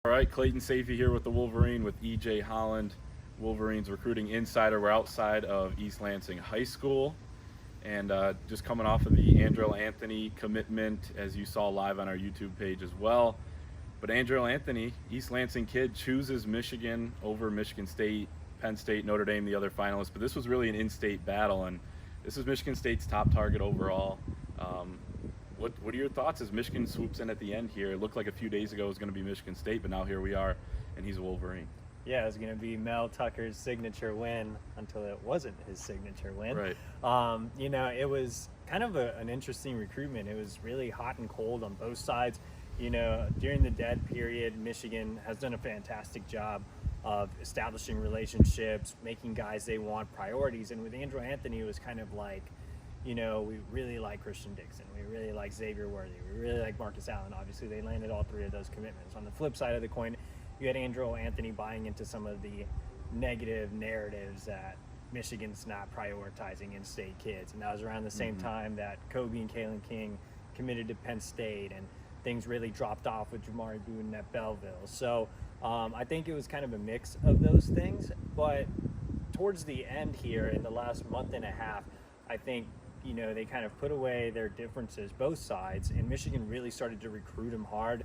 All right, Clayton Sayfie here with the Wolverine with EJ Holland, Wolverines recruiting insider. We're outside of East Lansing High School, and just coming off of the Andrel Anthony commitment, as you saw live on our YouTube page as well. But Andrel Anthony, East Lansing kid, chooses Michigan over Michigan State, Penn State, Notre Dame, the other finalists. But this was really an in-state battle, and this is Michigan State's top target overall. What are your thoughts as Michigan swoops in at the end here? It looked like a few days ago it was going to be Michigan State, but now here we are, and he's a Wolverine. Yeah, it was going to be Mel Tucker's signature win until it wasn't his signature win. Right. It was kind of an interesting recruitment. It was really hot and cold on both sides. During the dead period, Michigan has done a fantastic job of establishing relationships, making guys they want priorities. And with Andrel Anthony, it was kind of like, we really like Christian Dixon. We really like Xavier Worthy. We really like Marcus Allen. Obviously, they landed all three of those commitments. On the flip side of the coin, you had Andrel Anthony buying into some of the negative narratives that Michigan's not prioritizing in-state kids. And that was around the same time that Kobe and Kalen King committed to Penn State, and things really dropped off with Jamari Booden at Belleville. So I think it was kind of a mix of those things. But towards the end here, in the last month and a half, I think they kind of put away their differences, both sides, and Michigan really started to recruit him hard,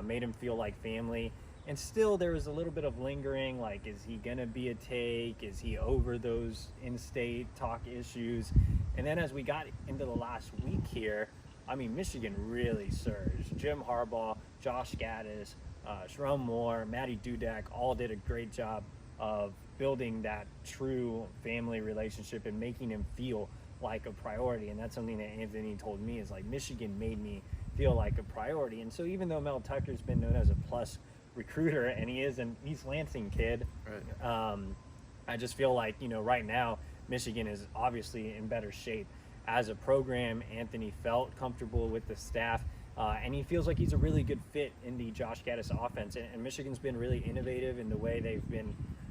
made him feel like family. And still there was a little bit of lingering, like, is he going to be a take? Is he over those in-state talk issues? And then as we got into the last week here, Michigan really surged. Jim Harbaugh, Josh Gaddis, Sharon Moore, Matty Dudek all did a great job of building that true family relationship and making him feel like a priority. And that's something that Anthony told me, is like, Michigan made me feel like a priority. And so even though Mel Tucker's been known as a plus recruiter, and he is an East Lansing kid, right, I just feel like right now Michigan is obviously in better shape as a program. Anthony felt comfortable with the staff, and he feels like he's a really good fit in the Josh Gaddis offense. And Michigan's been really innovative in the way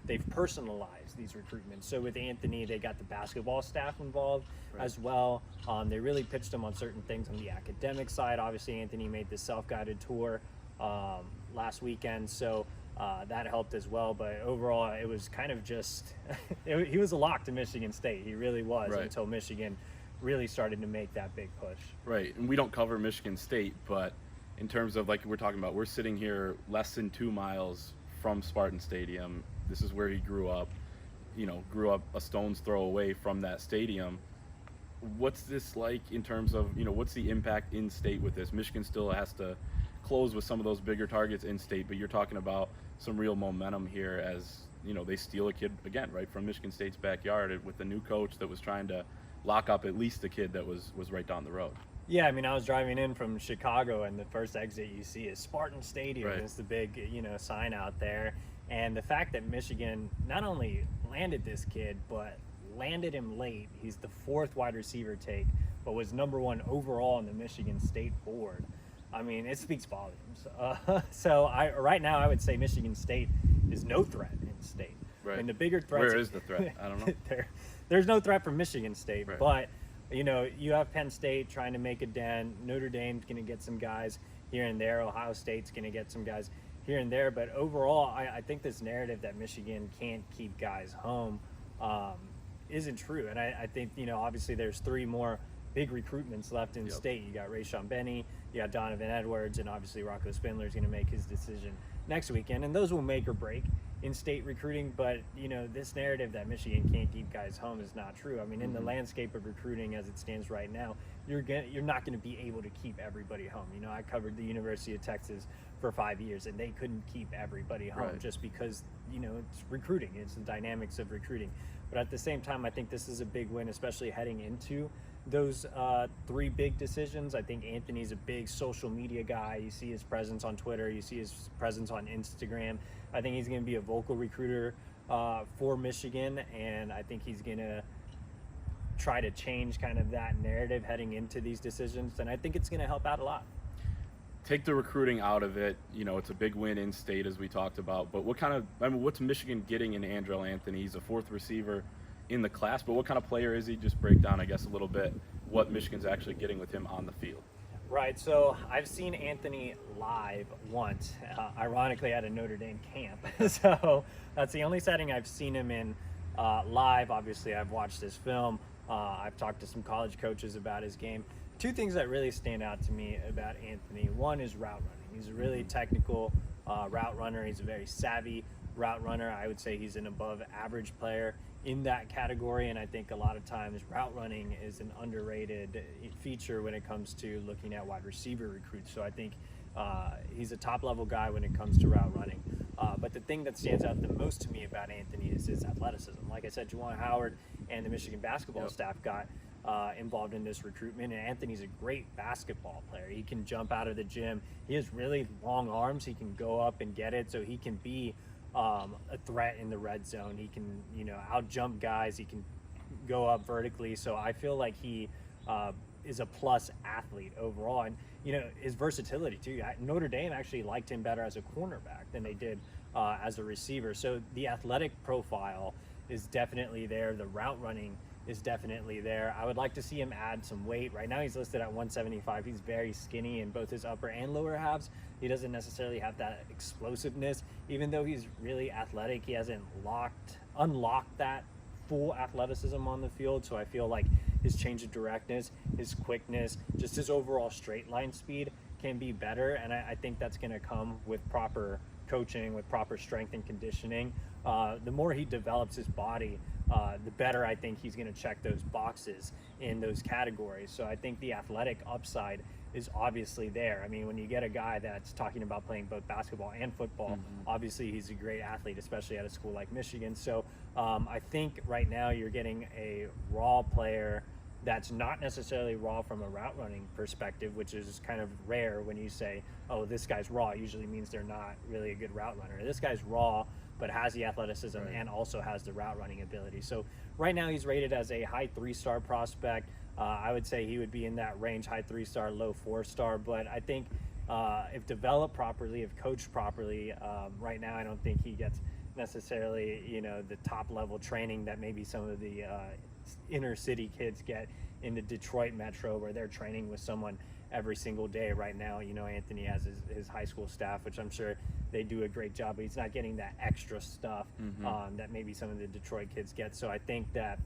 they've personalized these recruitments. So with Anthony, they got the basketball staff involved, right, as well. They really pitched him on certain things on the academic side. Obviously, Anthony made the self-guided tour last weekend, so that helped as well. But overall, it was kind of just he was a lock to Michigan State. He really was, right, until Michigan really started to make that big push. Right, and we don't cover Michigan State, but in terms of, like we're talking about, we're sitting here less than 2 miles from Spartan Stadium. This is where he grew up, grew up a stone's throw away from that stadium. What's this like in terms of, what's the impact in state with this? Michigan still has to close with some of those bigger targets in state, but you're talking about some real momentum here as, they steal a kid again, right, from Michigan State's backyard with the new coach that was trying to lock up at least the kid that was right down the road. Yeah, I was driving in from Chicago, and the first exit you see is Spartan Stadium. Right. It's the big, sign out there. And the fact that Michigan not only landed this kid, but landed him late. He's the 4th wide receiver take, but was number 1 overall on the Michigan State board. It speaks volumes. Right now I would say Michigan State is no threat in state. Right. And the bigger threat. Where is the threat? I don't know. There's no threat from Michigan State, right, but you have Penn State trying to make a dent. Notre Dame's going to get some guys here and there. Ohio State's going to get some guys here and there. But overall, I think this narrative that Michigan can't keep guys home isn't true. And I think, obviously there's 3 more big recruitments left in state. You got Rayshon Benny, you got Donovan Edwards, and obviously Rocco Spindler's going to make his decision next weekend. And those will make or break in-state recruiting. But, this narrative that Michigan can't keep guys home is not true. In the landscape of recruiting as it stands right now, you're not going to be able to keep everybody home. I covered the University of Texas for 5 years, and they couldn't keep everybody home, right, just because, it's recruiting. It's the dynamics of recruiting. But at the same time, I think this is a big win, especially heading into those 3 big decisions. I think Anthony's a big social media guy. You see his presence on Twitter. You see his presence on Instagram. I think he's going to be a vocal recruiter for Michigan, and I think he's going to try to change kind of that narrative heading into these decisions, and I think it's going to help out a lot. Take the recruiting out of it. It's a big win in state, as we talked about, but what's Michigan getting in Andrel Anthony? He's a 4th receiver in the class, but what kind of player is he? Just break down, I guess, a little bit what Michigan's actually getting with him on the field. Right, so I've seen Anthony live once, ironically at a Notre Dame camp. So that's the only setting I've seen him in live. Obviously, I've watched his film. I've talked to some college coaches about his game. Two things that really stand out to me about Anthony. One is route running. He's a really technical route runner. He's a very savvy route runner. I would say he's an above average player in that category, and I think a lot of times route running is an underrated feature when it comes to looking at wide receiver recruits. So I think he's a top level guy when it comes to route running. But the thing that stands out the most to me about Anthony is his athleticism. Like I said, Juwan Howard and the Michigan basketball staff got involved in this recruitment, and Anthony's a great basketball player. He can jump out of the gym. He has really long arms. He can go up and get it, so he can be a threat in the red zone. He can, out jump guys. He can go up vertically. So I feel like he is a plus athlete overall, and his versatility too. Notre Dame actually liked him better as a cornerback than they did as a receiver. So the athletic profile is definitely there. The route running is definitely there. I would like to see him add some weight. Right now he's listed at 175. He's very skinny in both his upper and lower halves. He doesn't necessarily have that explosiveness. Even though he's really athletic, he hasn't unlocked that full athleticism on the field. So I feel like his change of directness, his quickness, just his overall straight line speed can be better. And I think that's going to come with proper coaching, with proper strength and conditioning. The more he develops his body, the better I think he's going to check those boxes in those categories. So I think the athletic upside is obviously there. I mean, when you get a guy that's talking about playing both basketball and football, obviously he's a great athlete, especially at a school like Michigan. So I think right now you're getting a raw player that's not necessarily raw from a route running perspective, which is kind of rare when you say, oh, this guy's raw. It usually means they're not really a good route runner. This guy's raw, but has the athleticism and also has the route running ability. So right now he's rated as a high 3-star prospect. I would say he would be in that range, high 3-star, low 4-star. But I think if developed properly, if coached properly, right now I don't think he gets necessarily, the top level training that maybe some of the inner city kids get in the Detroit metro, where they're training with someone every single day. Right now, Anthony has his high school staff, which I'm sure they do a great job, but he's not getting that extra stuff that maybe some of the Detroit kids get. So I think that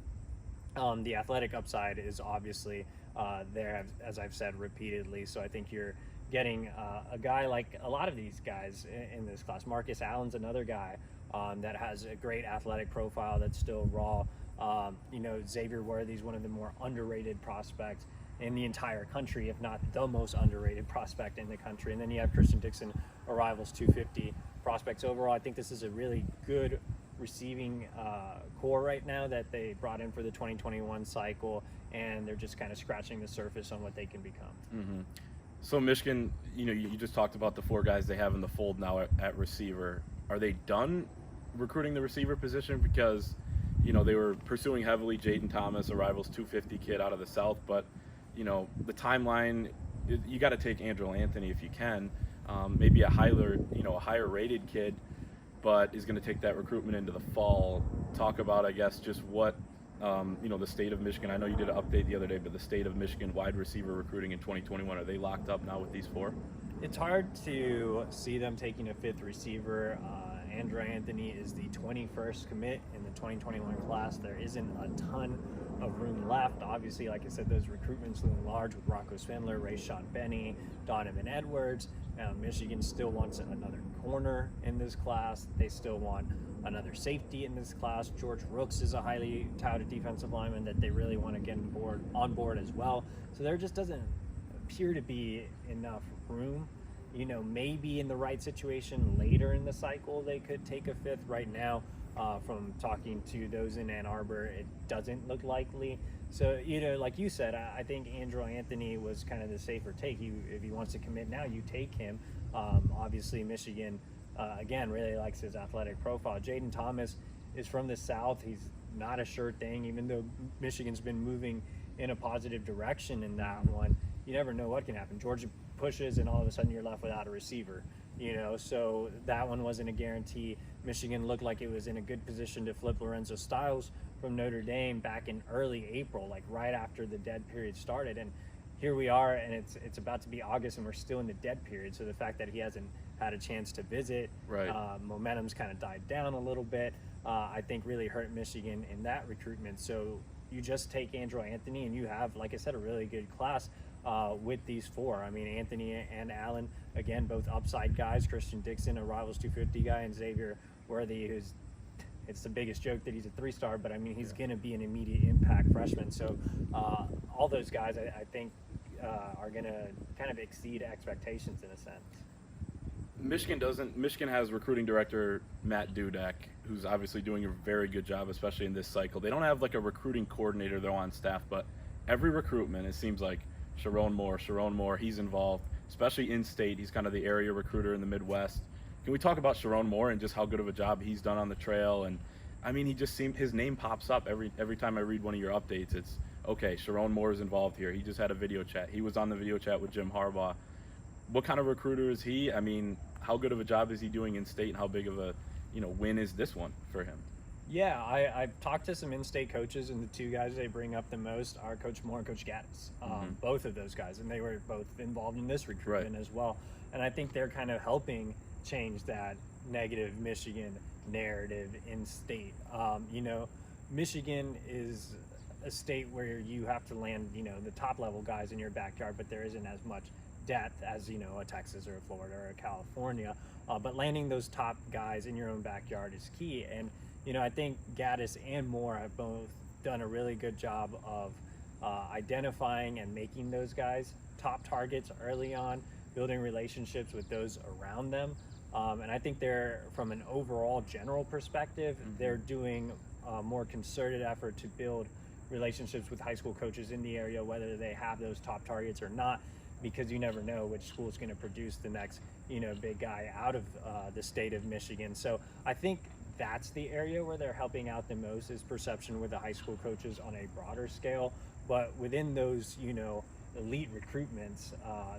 the athletic upside is obviously there, as I've said repeatedly. So I think you're getting a guy like a lot of these guys in this class. Marcus Allen's another guy that has a great athletic profile that's still raw. Xavier Worthy's one of the more underrated prospects in the entire country, if not the most underrated prospect in the country. And then you have Christian Dixon, a Rivals 250 prospects. Overall, I think this is a really good receiving core right now that they brought in for the 2021 cycle, and they're just kind of scratching the surface on what they can become. So Michigan, you just talked about the 4 guys they have in the fold now at receiver. Are they done recruiting the receiver position? Because they were pursuing heavily Jaden Thomas, a Rivals 250 kid out of the South, but the timeline, you got to take Andrel Anthony if you can, maybe a higher rated kid, but is going to take that recruitment into the fall. Talk about, I guess, just what the state of Michigan. I know you did an update the other day, but the state of Michigan wide receiver recruiting in 2021, are they locked up now with these 4? It's hard to see them taking a 5th receiver. Andrel Anthony is the 21st commit in the 2021 class. There isn't a ton of room left. Obviously, like I said, those recruitments loom large with Rocco Svindler, Rayshon Benny, Donovan Edwards. Michigan still wants another corner in this class. They still want another safety in this class. George Rooks is a highly touted defensive lineman that they really want to get on board as well. So there just doesn't appear to be enough room. Maybe in the right situation later in the cycle they could take a 5th. Right now, from talking to those in Ann Arbor, it doesn't look likely. So, like you said, I think Andrel Anthony was kind of the safer take. If he wants to commit now, you take him. Obviously, Michigan, again, really likes his athletic profile. Jaden Thomas is from the South. He's not a sure thing, even though Michigan's been moving in a positive direction in that one. You never know what can happen. Georgia pushes, and all of a sudden you're left without a receiver. So that one wasn't a guarantee. Michigan looked like it was in a good position to flip Lorenzo Styles from Notre Dame back in early April, like right after the dead period started. And here we are, and it's about to be August, and we're still in the dead period. So the fact that he hasn't had a chance to visit, Right. Momentum's kind of died down a little bit. I think really hurt Michigan in that recruitment. So you just take Andrel Anthony, and you have, like I said, a really good class with these four. I mean, Anthony and Allen, again, both upside guys. Christian Dixon, a Rivals 250 guy, and Xavier Worthy, who's, it's the biggest joke that he's a 3-star, but I mean, he's going to be an immediate impact freshman. So all those guys, I think, are going to kind of exceed expectations in a sense. Michigan has recruiting director Matt Dudek, who's obviously doing a very good job, especially in this cycle. They don't have like a recruiting coordinator though on staff, but every recruitment, it seems like Sharon Moore, he's involved, especially in state. He's kind of the area recruiter in the Midwest. Can we talk about Sharon Moore and just how good of a job he's done on the trail? And I mean, his name pops up every time I read one of your updates. It's okay, Sharon Moore is involved here. He just had a video chat. He was on the video chat with Jim Harbaugh. What kind of recruiter is he? I mean, how good of a job is he doing in state, and how big of a win is this one for him? Yeah, I've talked to some in-state coaches, and the two guys they bring up the most are Coach Moore and Coach Gaddis. Both of those guys, and they were both involved in this recruitment as well. And I think they're kind of helping change that negative Michigan narrative in state. Michigan is a state where you have to land, the top level guys in your backyard, but there isn't as much depth as a Texas or a Florida or a California. But landing those top guys in your own backyard is key. And I think Gaddis and Moore have both done a really good job of identifying and making those guys top targets early on, building relationships with those around them. And I think they're, from an overall general perspective, they're doing a more concerted effort to build relationships with high school coaches in the area, whether they have those top targets or not, because you never know which school is going to produce the next, big guy out of the state of Michigan. So I think that's the area where they're helping out the most, is perception with the high school coaches on a broader scale. But within those, elite recruitments,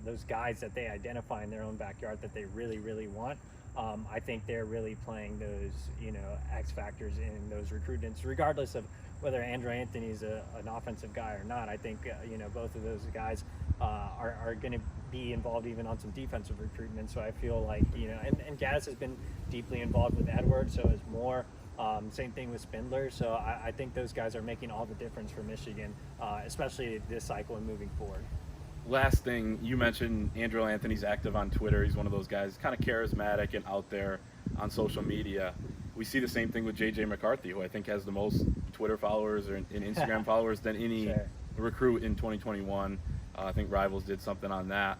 those guys that they identify in their own backyard that they really, really want, I think they're really playing those, X factors in those recruitments, regardless of whether Andrel Anthony is an offensive guy or not. I think, both of those guys are going to be involved even on some defensive recruitment. So I feel like, and Gaddis has been deeply involved with Edwards, so is Moore. Same thing with Spindler. So I think those guys are making all the difference for Michigan, especially this cycle and moving forward. Last thing, you mentioned Andrel Anthony's active on Twitter. He's one of those guys, kind of charismatic and out there on social media. We see the same thing with JJ McCarthy, who I think has the most Twitter followers or in Instagram followers than any recruit in 2021. I think Rivals did something on that.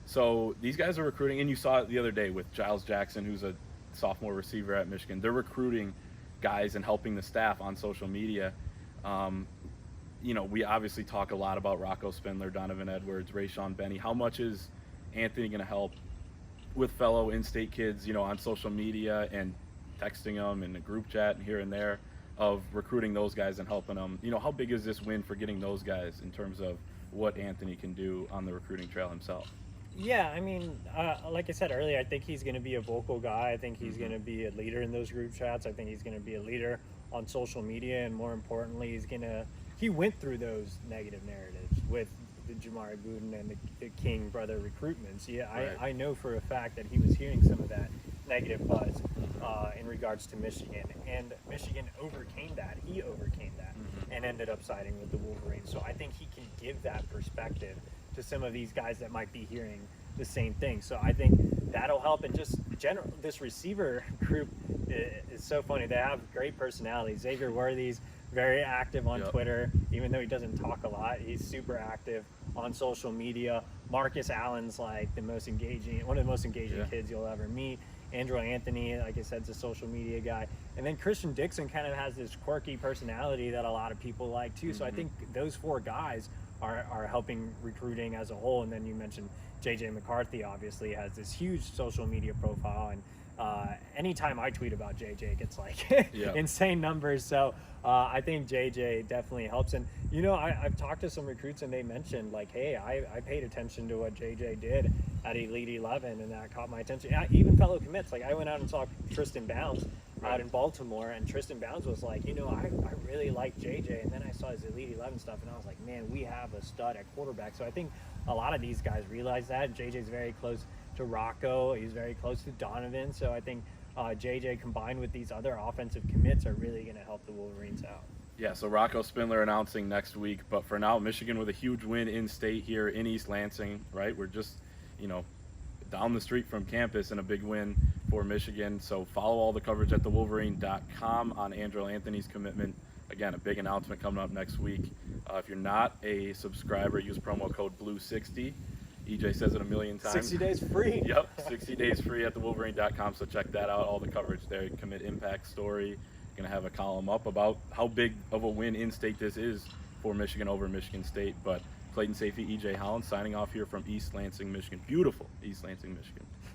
So these guys are recruiting, and you saw it the other day with Giles Jackson, who's a sophomore receiver at Michigan. They're recruiting guys and helping the staff on social media. We obviously talk a lot about Rocco Spindler, Donovan Edwards, Rayshawn Benny. How much is Anthony going to help with fellow in-state kids, on social media and texting them in the group chat and here and there, of recruiting those guys and helping them? How big is this win for getting those guys in terms of what Anthony can do on the recruiting trail himself? Yeah, I mean, like I said earlier, I think he's going to be a vocal guy. I think he's going to be a leader in those group chats. I think he's going to be a leader on social media, and more importantly, he went through those negative narratives with the Jamari Buden and the King brother recruitments. Yeah, Right. I know for a fact that he was hearing some of that negative buzz in regards to Michigan, and Michigan overcame that. He overcame that and ended up siding with the Wolverines. So I think he can give that perspective to some of these guys that might be hearing the same thing. So I think that'll help. And just general, this receiver group is so funny. They have great personalities. Xavier Worthy's very active on Twitter, even though he doesn't talk a lot. He's super active on social media. Marcus Allen's like one of the most engaging kids you'll ever meet. Andrel Anthony, like I said, is a social media guy. And then Christian Dixon kind of has this quirky personality that a lot of people like too. So I think those four guys are helping recruiting as a whole. And then you mentioned JJ McCarthy obviously has this huge social media profile, and anytime I tweet about JJ, it gets like insane numbers. So I think JJ definitely helps. And I've talked to some recruits, and they mentioned like, hey, I paid attention to what JJ did at Elite 11, and that caught my attention. Even fellow commits, like I went out and saw Tristan Bounce out in Baltimore, and Tristan Bounds was like, I really like JJ, and then I saw his Elite 11 stuff, and I was like, man, we have a stud at quarterback. So I think a lot of these guys realize that. JJ's very close to Rocco, he's very close to Donovan, so I think JJ combined with these other offensive commits are really going to help the Wolverines out. Yeah, so Rocco Spindler announcing next week, but for now, Michigan with a huge win in state here in East Lansing, right? We're just, down the street from campus, and a big win for Michigan. So follow all the coverage at thewolverine.com on Andrel Anthony's commitment. Again, a big announcement coming up next week. If you're not a subscriber, use promo code BLUE60. EJ says it a million times. 60 days free. Yep, 60 days free at thewolverine.com. So check that out, all the coverage there. Commit impact story. Going to have a column up about how big of a win in state this is for Michigan over Michigan State. But Clayton, Sayfie, EJ Holland signing off here from East Lansing, Michigan. Beautiful East Lansing, Michigan.